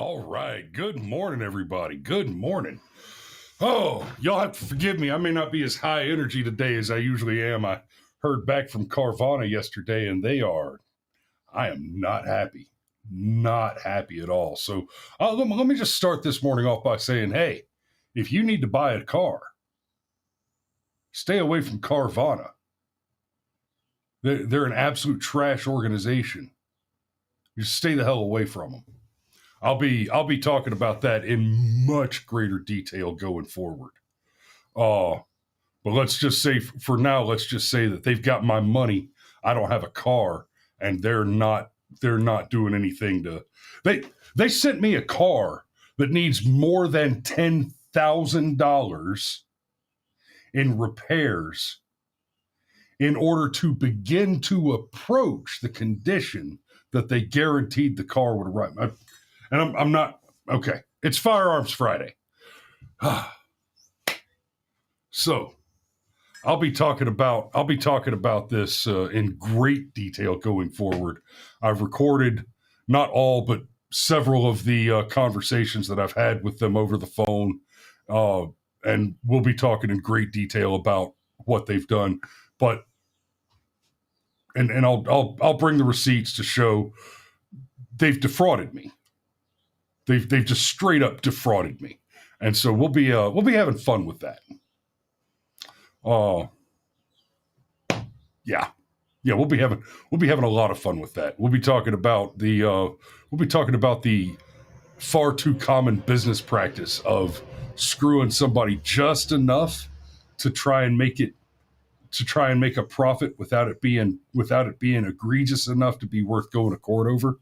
All right. Good morning, everybody. Good morning. Oh, y'all have to forgive me. I may not be as high energy today as I usually am. I heard back from Carvana yesterday, and I am not happy. Not happy at all. So let me just start this morning off by saying, hey, if you need to buy a car, stay away from Carvana. They're an absolute trash organization. Just stay the hell away from them. I'll be talking about that in much greater detail going forward. But let's just say for now, let's just say that they've got my money. I don't have a car, and they're not doing anything to. They sent me a car that needs more than $10,000 in repairs in order to begin to approach the condition that they guaranteed the car would arrive. And I'm not okay. It's Firearms Friday. So I'll be talking about this in great detail going forward. I've recorded not all but several of the conversations that I've had with them over the phone, and we'll be talking in great detail about what they've done. But and I'll bring the receipts to show they've defrauded me. They've just straight up defrauded me, and so we'll be having fun with that. Yeah, we'll be having a lot of fun with that. We'll be talking about the far too common business practice of screwing somebody just enough to try and make a profit without it being egregious enough to be worth going to court over,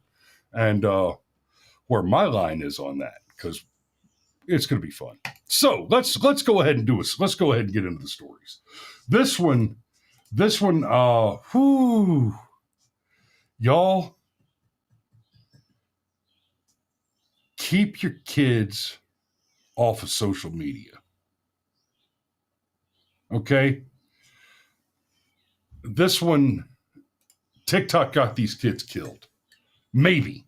and where my line is on that, because it's going to be fun. So let's go ahead and let's go ahead and get into the stories. This one, y'all, keep your kids off of social media. Okay? This one, TikTok got these kids killed. Maybe.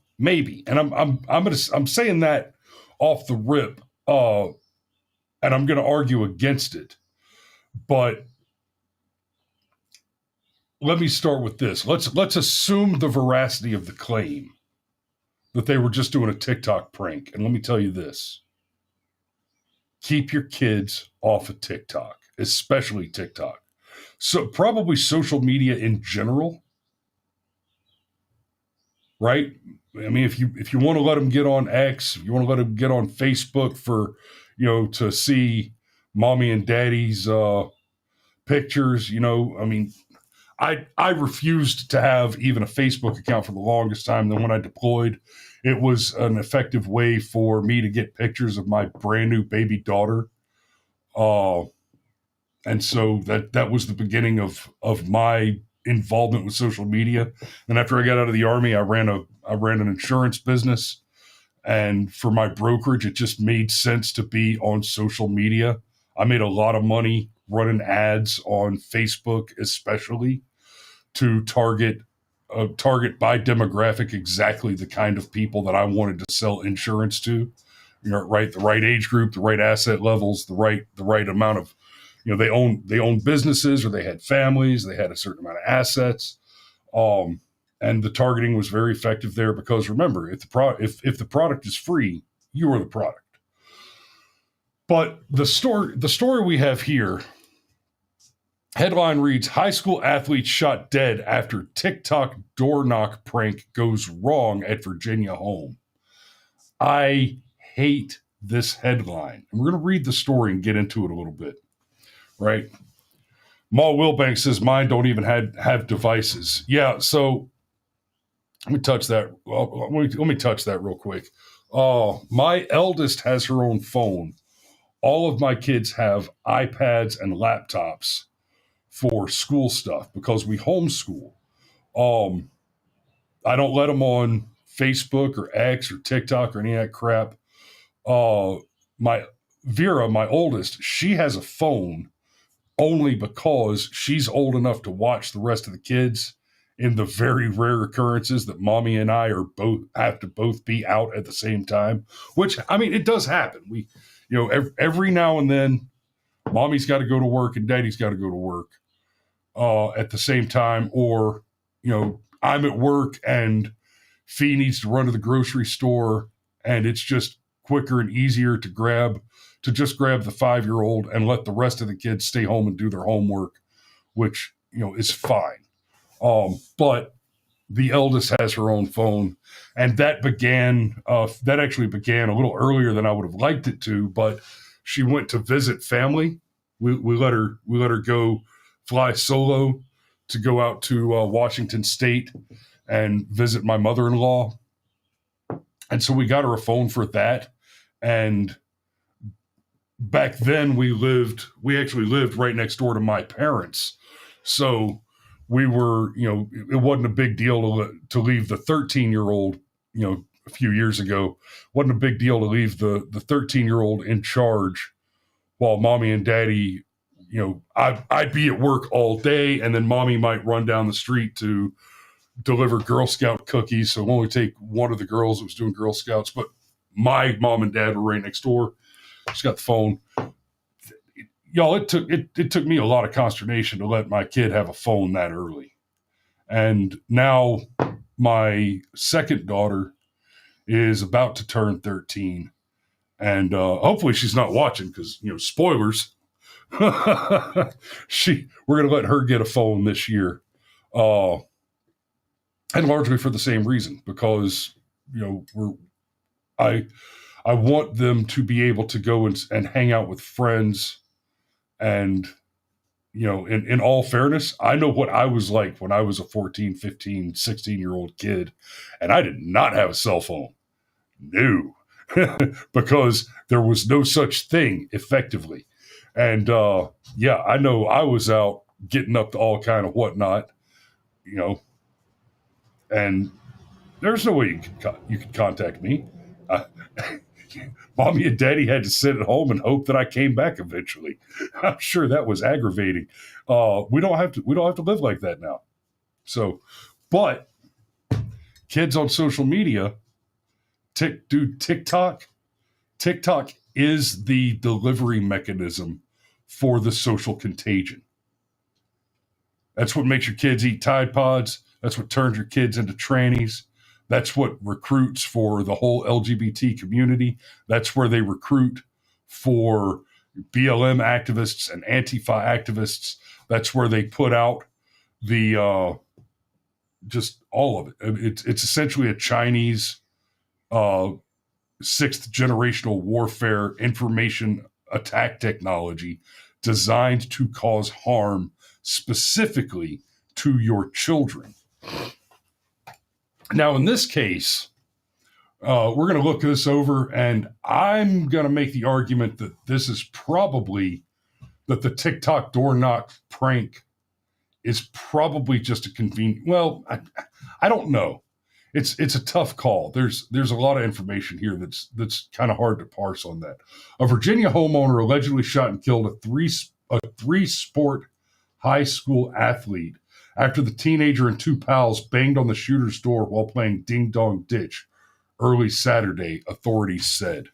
And I'm saying that off the rip, and I'm going to argue against it. But let me start with this. Let's assume the veracity of the claim that they were just doing a TikTok prank. And let me tell you this. Keep your kids off of TikTok, especially TikTok. So probably social media in general, right? I mean, if you want to let them get on X, if you want to let them get on Facebook for, to see mommy and daddy's pictures, I mean, I refused to have even a Facebook account for the longest time. Then when I deployed, it was an effective way for me to get pictures of my brand new baby daughter. And so that was the beginning of my involvement with social media. And after I got out of the Army, I ran an insurance business. And for my brokerage, it just made sense to be on social media. I made a lot of money running ads on Facebook, especially to target by demographic exactly the kind of people that I wanted to sell insurance to. Right, the right age group, the right asset levels, the right amount of, they own businesses, or they had families, they had a certain amount of assets, and the targeting was very effective there, because remember, if the product is free, you are the product. But the story we have here, headline reads: high school athlete shot dead after TikTok door knock prank goes wrong at Virginia home. I hate this headline. And we're going to read the story and get into it a little bit, right? Ma Wilbank says mine don't even have devices. Yeah, so let me touch that. Let me touch that real quick. My eldest has her own phone. All of my kids have iPads and laptops for school stuff because we homeschool. I don't let them on Facebook or X or TikTok or any of that crap. My Vera, my oldest, she has a phone only because she's old enough to watch the rest of the kids in the very rare occurrences that mommy and I have to both be out at the same time, which, I mean, it does happen. Every now and then, mommy's got to go to work and daddy's got to go to work at the same time, or, I'm at work and Fee needs to run to the grocery store, and it's just quicker and easier to just grab the 5-year-old and let the rest of the kids stay home and do their homework, which, is fine. But the eldest has her own phone, and that actually began a little earlier than I would have liked it to, but she went to visit family. We let her go fly solo to go out to Washington State and visit my mother-in-law. And so we got her a phone for that. And back then we actually lived right next door to my parents. So we were, it wasn't a big deal to leave the 13-year-old, a few years ago, wasn't a big deal to leave the 13-year-old in charge while mommy and daddy, I'd be at work all day, and then mommy might run down the street to deliver Girl Scout cookies. So only take one of the girls that was doing Girl Scouts, but my mom and dad were right next door. She's got the phone. Y'all, it took me a lot of consternation to let my kid have a phone that early. And now my second daughter is about to turn 13. And hopefully she's not watching because, spoilers. We're going to let her get a phone this year. And largely for the same reason, because, I want them to be able to go and hang out with friends. And, in all fairness, I know what I was like when I was a 14, 15, 16-year-old kid, and I did not have a cell phone. No, because there was no such thing effectively. And, I know I was out getting up to all kind of whatnot, and there's no way you could contact me. Mommy and daddy had to sit at home and hope that I came back eventually. I'm sure that was aggravating. We don't have to live like that now. So, but kids on social media, TikTok is the delivery mechanism for the social contagion. That's what makes your kids eat Tide Pods. That's what turns your kids into trannies. That's what recruits for the whole LGBT community. That's where they recruit for BLM activists and Antifa activists. That's where they put out the just all of it. It's essentially a Chinese sixth generational warfare information attack technology designed to cause harm specifically to your children. Now, in this case, we're going to look this over, and I'm going to make the argument that this is probably that the TikTok door knock prank is probably just a convenient. Well, I don't know. It's a tough call. There's a lot of information here that's kind of hard to parse on that. A Virginia homeowner allegedly shot and killed a three-sport high school athlete after the teenager and two pals banged on the shooter's door while playing Ding Dong Ditch early Saturday, authorities said.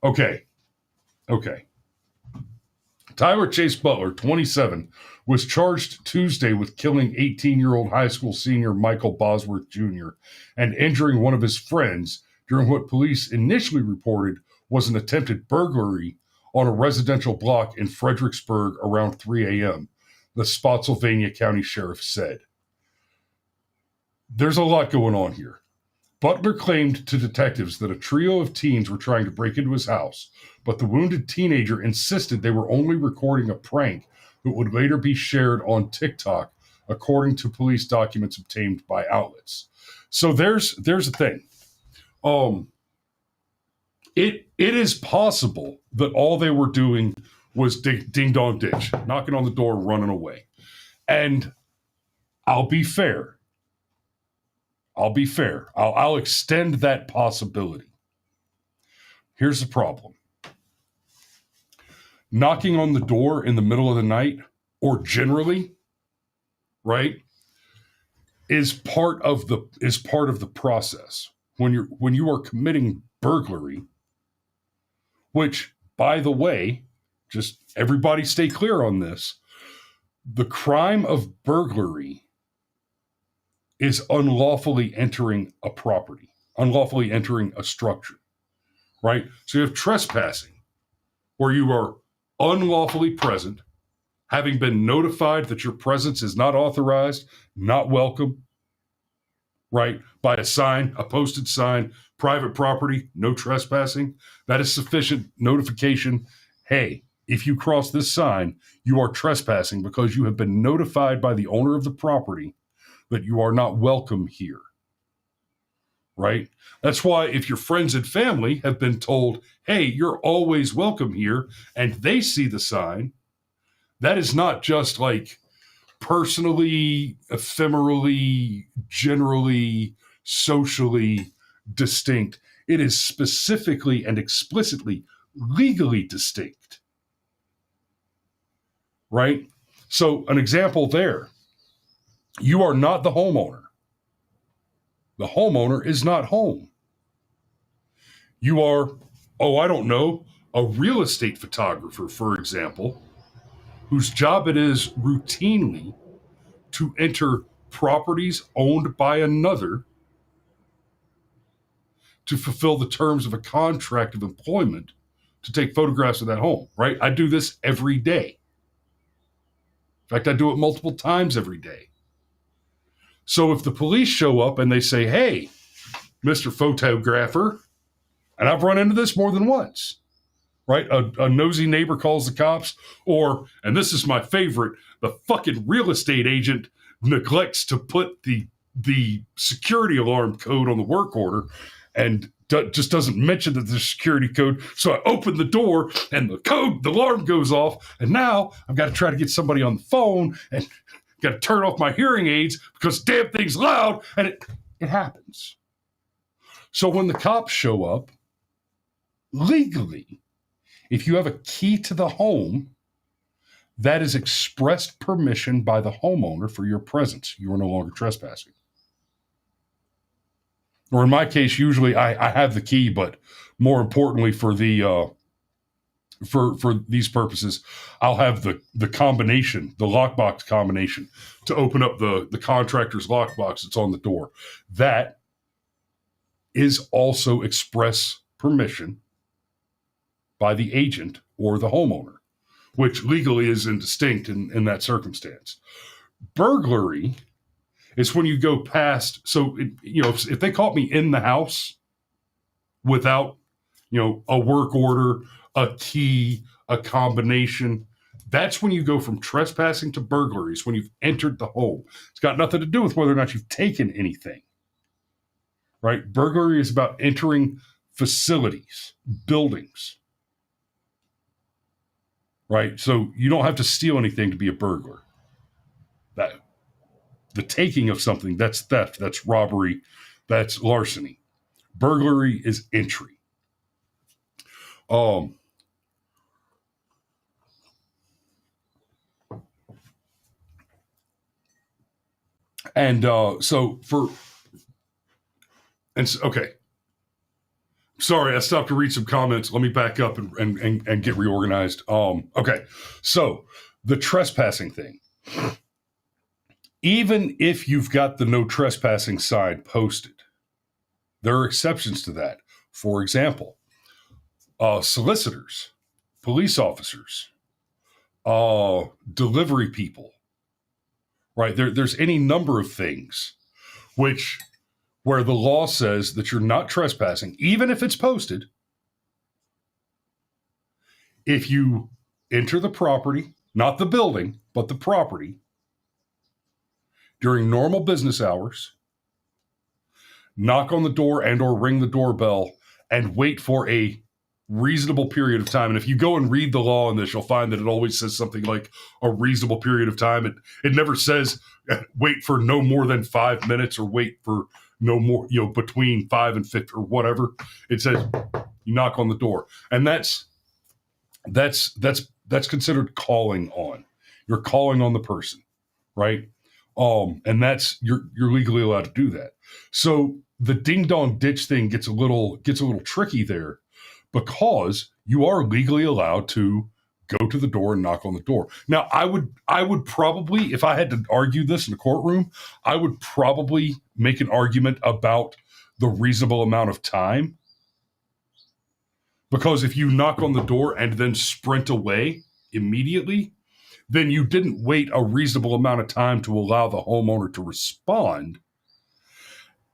Okay. Tyler Chase Butler, 27, was charged Tuesday with killing 18-year-old high school senior Michael Bosworth Jr. and injuring one of his friends during what police initially reported was an attempted burglary on a residential block in Fredericksburg around 3 a.m., the Spotsylvania County Sheriff said. There's a lot going on here. Butler claimed to detectives that a trio of teens were trying to break into his house, but the wounded teenager insisted they were only recording a prank that would later be shared on TikTok, according to police documents obtained by outlets. So there's the thing. It is possible that all they were doing was ding dong ditch, knocking on the door, running away. And I'll be fair. I'll extend that possibility. Here's the problem. Knocking on the door in the middle of the night, or generally, right? is part of the process when you are committing burglary, which, by the way, just everybody stay clear on this. The crime of burglary is unlawfully entering a property, unlawfully entering a structure, right? So you have trespassing, where you are unlawfully present, having been notified that your presence is not authorized, not welcome, right? By a sign, a posted sign, private property, no trespassing. That is sufficient notification. Hey, if you cross this sign, you are trespassing because you have been notified by the owner of the property that you are not welcome here, right? That's why if your friends and family have been told, hey, you're always welcome here, and they see the sign, that is not just like personally, ephemerally, generally, socially distinct. It is specifically and explicitly legally distinct, right? So an example there, you are not the homeowner. The homeowner is not home. You are, I don't know, a real estate photographer, for example, whose job it is routinely to enter properties owned by another to fulfill the terms of a contract of employment to take photographs of that home, right? I do this every day. In fact, I do it multiple times every day. So if the police show up and they say, hey, Mr. Photographer, and I've run into this more than once, right? A nosy neighbor calls the cops, or, and this is my favorite, the fucking real estate agent neglects to put the security alarm code on the work order and just doesn't mention that there's security code. So I open the door and the alarm goes off, and now I've got to try to get somebody on the phone and got to turn off my hearing aids because damn thing's loud, and it happens. So when the cops show up, legally, if you have a key to the home, that is expressed permission by the homeowner for your presence. You are no longer trespassing. Or in my case, usually I have the key, but more importantly for the for these purposes, I'll have the combination, the lockbox combination to open up the contractor's lockbox that's on the door. That is also express permission by the agent or the homeowner, which legally is indistinct in that circumstance. Burglary is when you go past. So, if they caught me in the house without, a work order, a key, a combination, that's when you go from trespassing to burglaries, when you've entered the home. It's got nothing to do with whether or not you've taken anything, right? Burglary is about entering facilities, buildings, right? So you don't have to steal anything to be a burglar. The taking of something, that's theft, that's robbery, that's larceny. Burglary is entry. Okay. Sorry, I stopped to read some comments. Let me back up and get reorganized. Okay. So the trespassing thing. Even if you've got the no trespassing sign posted, there are exceptions to that. For example, solicitors, police officers, delivery people, right? There's any number of things where the law says that you're not trespassing, even if it's posted, if you enter the property, not the building, but the property, during normal business hours, knock on the door and or ring the doorbell and wait for a reasonable period of time. And if you go and read the law on this, you'll find that it always says something like a reasonable period of time. It never says wait for no more than 5 minutes or wait for no more, between 5 and 50 or whatever. It says you knock on the door. And that's considered calling on. You're calling on the person, right? And that's you're legally allowed to do that. So the ding dong ditch thing gets a little tricky there, because you are legally allowed to go to the door and knock on the door. Now, I would probably, if I had to argue this in a courtroom, I would probably make an argument about the reasonable amount of time. Because if you knock on the door and then sprint away immediately, then you didn't wait a reasonable amount of time to allow the homeowner to respond.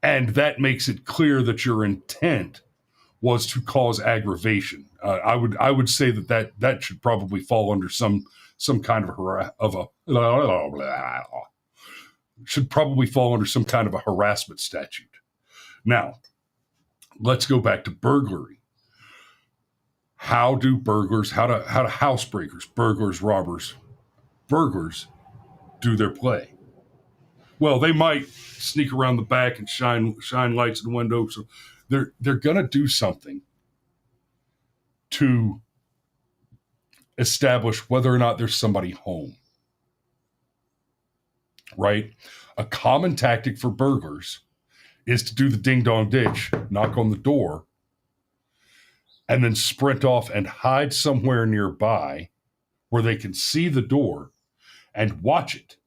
And that makes it clear that your intent was to cause aggravation. I would say that should probably fall under some kind of a harassment statute. Now, let's go back to burglary. How do housebreakers, burglars, robbers, burglars do their play? Well, they might sneak around the back and shine lights in the window. So they're going to do something to establish whether or not there's somebody home, right? A common tactic for burglars is to do the ding-dong ditch, knock on the door, and then sprint off and hide somewhere nearby where they can see the door and watch it.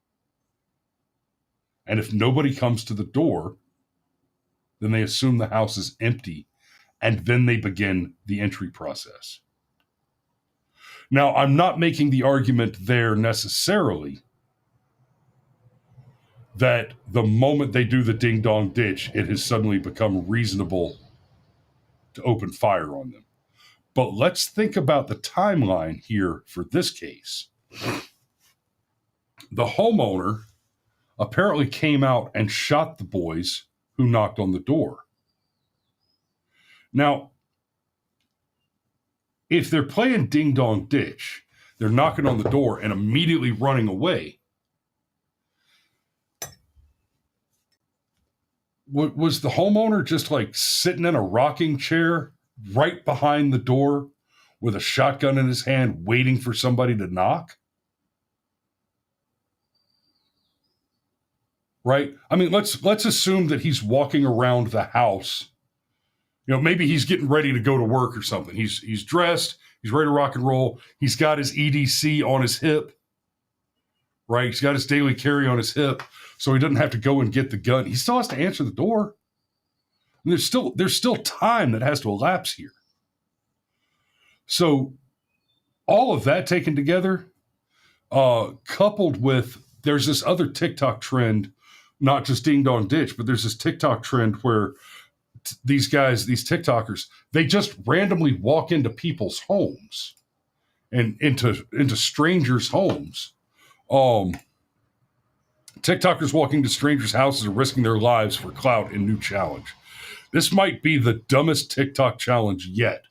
And if nobody comes to the door, then they assume the house is empty, and then they begin the entry process. Now, I'm not making the argument there necessarily that the moment they do the ding-dong ditch, it has suddenly become reasonable to open fire on them. But let's think about the timeline here for this case. The homeowner apparently came out and shot the boys who knocked on the door. Now, if they're playing ding dong ditch, they're knocking on the door and immediately running away. Was the homeowner just like sitting in a rocking chair right behind the door with a shotgun in his hand waiting for somebody to knock? Right? I mean, let's assume that he's walking around the house. You know, maybe he's getting ready to go to work or something. He's dressed, he's ready to rock and roll. He's got his EDC on his hip. Right? He's got his daily carry on his hip, so he doesn't have to go and get the gun. He still has to answer the door. And there's still time that has to elapse here. So all of that taken together, coupled with there's this other TikTok trend, not just ding dong ditch, but there's this TikTok trend where these guys, these TikTokers, they just randomly walk into people's homes and into strangers' homes. TikTokers walking to strangers' houses are risking their lives for clout and new challenge. This might be the dumbest TikTok challenge yet.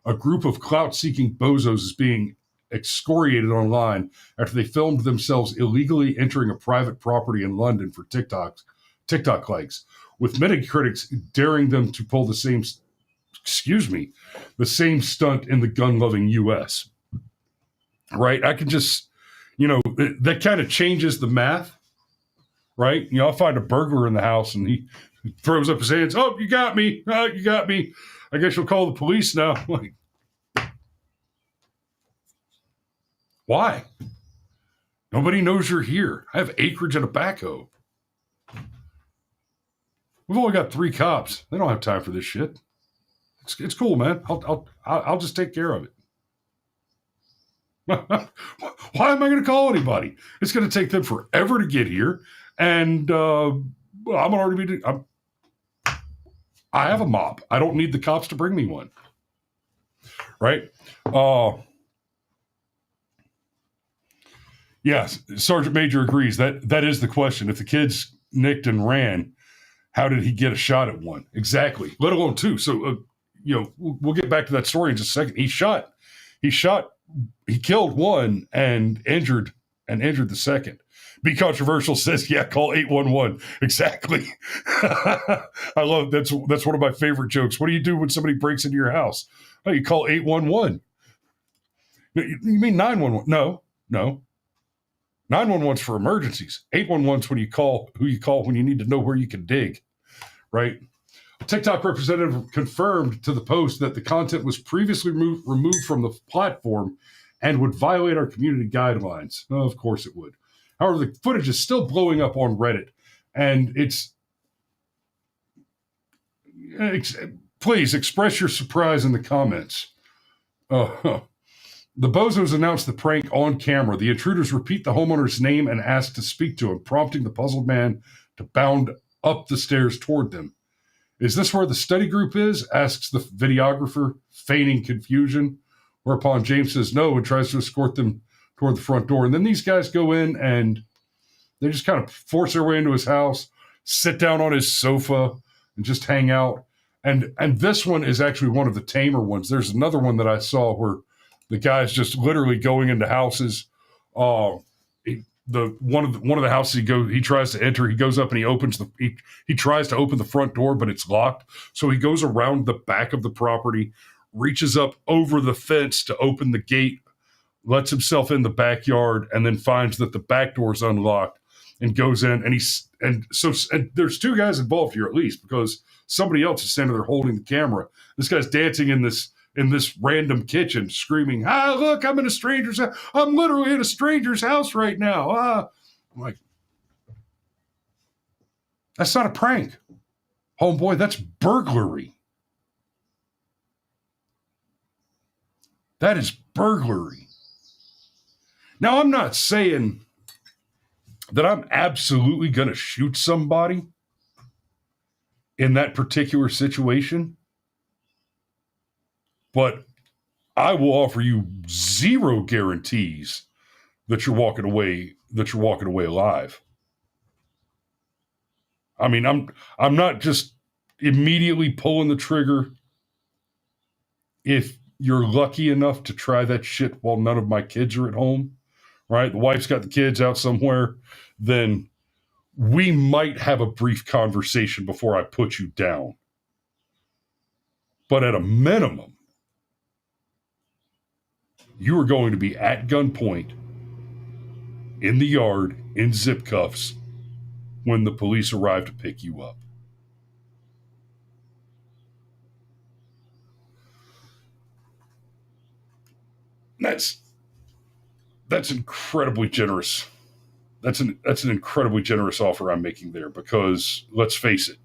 A group of clout-seeking bozos is being excoriated online after they filmed themselves illegally entering a private property in London for TikTok likes, with many critics daring them to pull the same stunt in the gun-loving U.S. Right? I can just, that kind of changes the math, right? I'll find a burglar in the house and he throws up his hands. Oh, you got me. Oh, you got me. I guess you'll call the police now. Like, why? Nobody knows you're here. I have acreage and a backhoe. We've only got 3 cops. They don't have time for this shit. It's cool, man. I'll just take care of it. Why am I going to call anybody? It's going to take them forever to get here, and I have a mop. I don't need the cops to bring me one. Right? Yes, Sergeant Major agrees. That is the question. If the kids nicked and ran, how did he get a shot at one? Exactly. Let alone 2. So, we'll get back to that story in just a second. He killed one and injured the second. Be Controversial says, yeah, call 811. Exactly. I love that's one of my favorite jokes. What do you do when somebody breaks into your house? Oh, you call 811. You mean 911? No. 911's for emergencies. 811's when you call who you call when you need to know where you can dig, right? A TikTok representative confirmed to the Post that the content was previously removed from the platform and would violate our community guidelines. Oh, of course it would. However, the footage is still blowing up on Reddit, and please express your surprise in the comments. The bozos announced the prank on camera. The intruders repeat the homeowner's name and ask to speak to him, prompting the puzzled man to bound up the stairs toward them. Is this where the study group is? Asks the videographer, feigning confusion, whereupon James says no and tries to escort them toward the front door. And then these guys go in and they just kind of force their way into his house, sit down on his sofa, and just hang out. And this one is actually one of the tamer ones. There's another one that I saw where the guy's just literally going into houses. One of the houses he tries to enter. He goes up and he tries to open the front door, but it's locked. So he goes around the back of the property, reaches up over the fence to open the gate, lets himself in the backyard, and then finds that the back door is unlocked and goes in. And there's two guys involved here at least, because somebody else is standing there holding the camera. This guy's dancing in this random kitchen, screaming, look, I'm in a stranger's house. I'm literally in a stranger's house right now. I'm like, that's not a prank. Homeboy, that's burglary. That is burglary. Now, I'm not saying that I'm absolutely going to shoot somebody in that particular situation, but I will offer you zero guarantees that you're walking away alive. I mean, I'm not just immediately pulling the trigger if you're lucky enough to try that shit while none of my kids are at home, right? The wife's got the kids out somewhere, then we might have a brief conversation before I put you down. But at a minimum, you are going to be at gunpoint in the yard in zip cuffs when the police arrive to pick you up. That's incredibly generous. That's an incredibly generous offer I'm making there, because let's face it,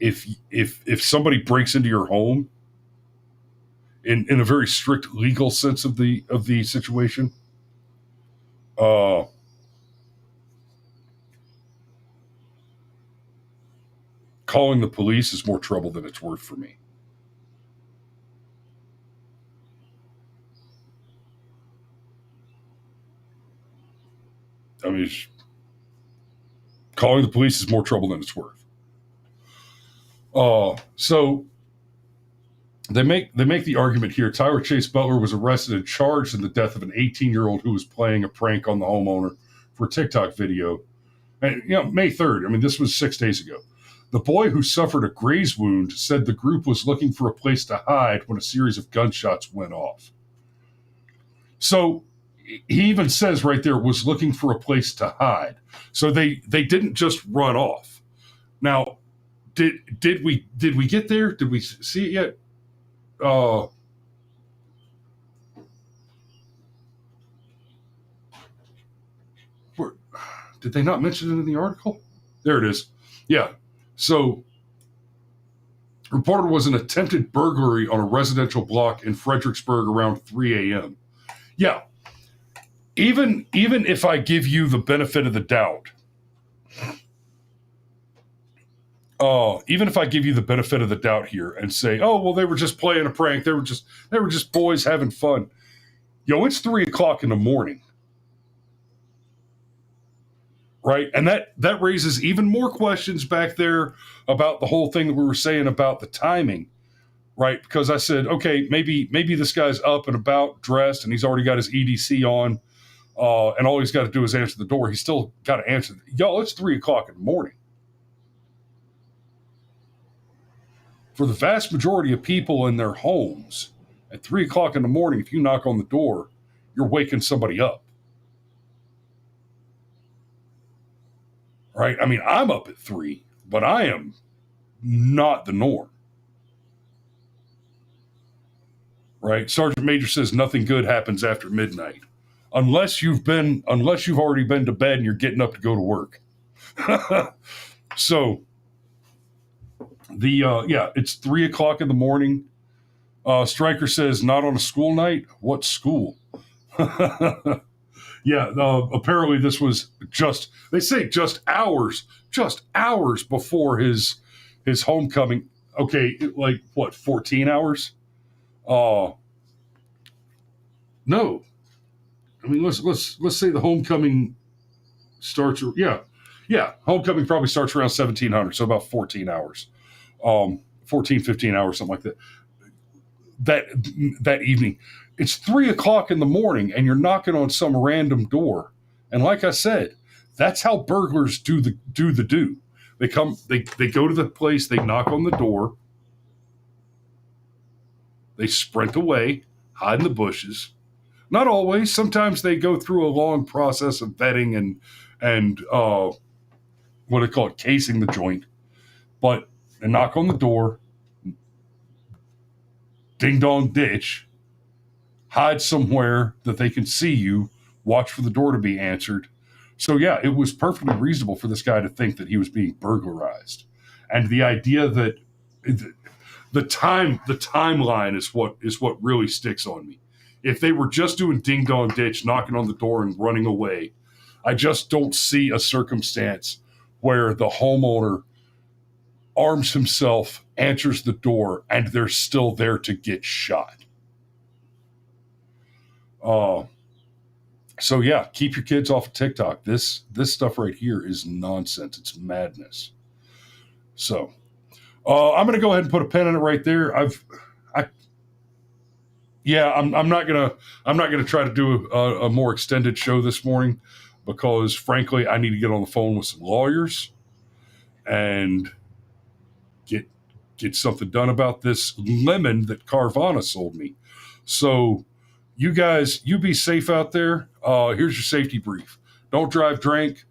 if somebody breaks into your home in a very strict legal sense of the situation, calling the police is more trouble than it's worth for me. I mean, calling the police is more trouble than it's worth. So they make the argument here. Tyler Chase Butler was arrested and charged in the death of an 18-year-old who was playing a prank on the homeowner for a TikTok video. And, May 3rd. I mean, this was 6 days ago. The boy, who suffered a graze wound, said the group was looking for a place to hide when a series of gunshots went off. So he even says right there, was looking for a place to hide. So they didn't just run off. Now, did we get there? Did we see it yet? Did they not mention it in the article? There it is. Yeah. So, reported was an attempted burglary on a residential block in Fredericksburg around 3 a.m. Yeah. Even if I give you the benefit of the doubt, here and say, oh, well, they were just playing a prank. They were just boys having fun. It's 3 o'clock in the morning. Right. And that raises even more questions back there about the whole thing that we were saying about the timing. Right. Because I said, okay, maybe this guy's up and about, dressed, and he's already got his EDC on. And all he's got to do is answer the door. He's still got to answer. Y'all, it's 3 o'clock in the morning. For the vast majority of people in their homes, at 3 o'clock in the morning, if you knock on the door, you're waking somebody up. right? I mean, I'm up at 3, but I am not the norm, right? Sergeant Major says nothing good happens after midnight, unless you've already been to bed and you're getting up to go to work. So it's 3:00 in the morning. Stryker says not on a school night. What school? Yeah, apparently this was they say just hours before his homecoming. Okay, like what, 14 hours? No. I mean, let's say the homecoming starts. Yeah, homecoming probably starts around 1700, so about 14 hours. 14, 15 hours, something like that. That evening. It's 3:00 in the morning and you're knocking on some random door. And like I said, that's how burglars do. They come, they go to the place, they knock on the door, they sprint away, hide in the bushes. Not always. Sometimes they go through a long process of vetting and what they call it, casing the joint. But they knock on the door, ding dong ditch, hide somewhere that they can see you, watch for the door to be answered. So yeah, it was perfectly reasonable for this guy to think that he was being burglarized. And the idea that the timeline is what really sticks on me. If they were just doing ding dong ditch, knocking on the door and running away, I just don't see a circumstance where the homeowner arms himself, answers the door, and they're still there to get shot. So yeah, keep your kids off of TikTok. This stuff right here is nonsense. It's madness. So I'm going to go ahead and put a pin in it right there. I'm not gonna try to do a more extended show this morning because frankly I need to get on the phone with some lawyers and get something done about this lemon that Carvana sold me. So you guys, you be safe out there. Here's your safety brief. Don't drive drunk,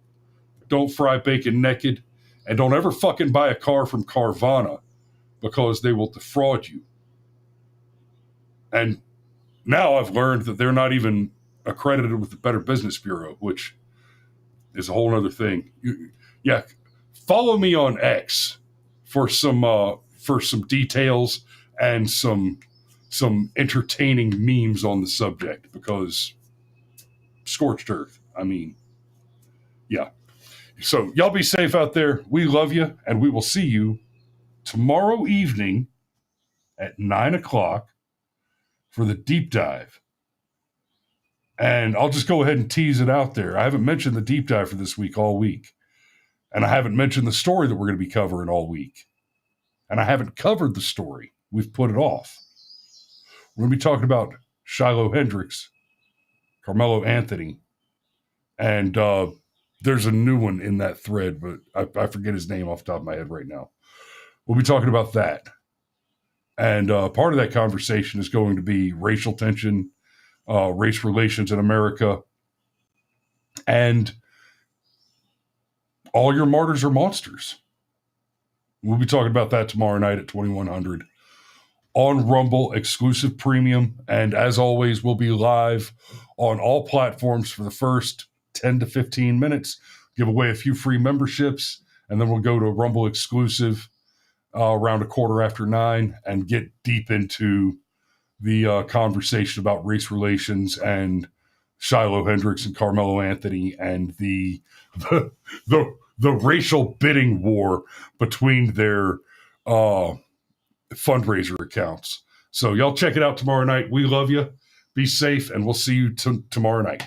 don't fry bacon naked, and don't ever fucking buy a car from Carvana because they will defraud you. And now I've learned that they're not even accredited with the Better Business Bureau, which is a whole other thing. Follow me on X for some details and some entertaining memes on the subject because scorched earth. I mean, yeah. So y'all be safe out there. We love you, and we will see you tomorrow evening at 9:00 for the deep dive. And I'll just go ahead and tease it out there. I haven't mentioned the deep dive for this week all week. And I haven't mentioned the story that we're going to be covering all week. And I haven't covered the story. We've put it off. We're going to be talking about Shiloh Hendricks, Carmelo Anthony, and there's a new one in that thread, but I forget his name off the top of my head right now. We'll be talking about that. And part of that conversation is going to be racial tension, race relations in America, and all your martyrs are monsters. We'll be talking about that tomorrow night at 2100 on Rumble, exclusive premium. And as always, we'll be live on all platforms for the first 10 to 15 minutes, give away a few free memberships, and then we'll go to a Rumble exclusive around 9:15 and get deep into the conversation about race relations and Shiloh Hendricks and Carmelo Anthony and the racial bidding war between their fundraiser accounts. So y'all check it out tomorrow night. We love you. Be safe, and we'll see you tomorrow night.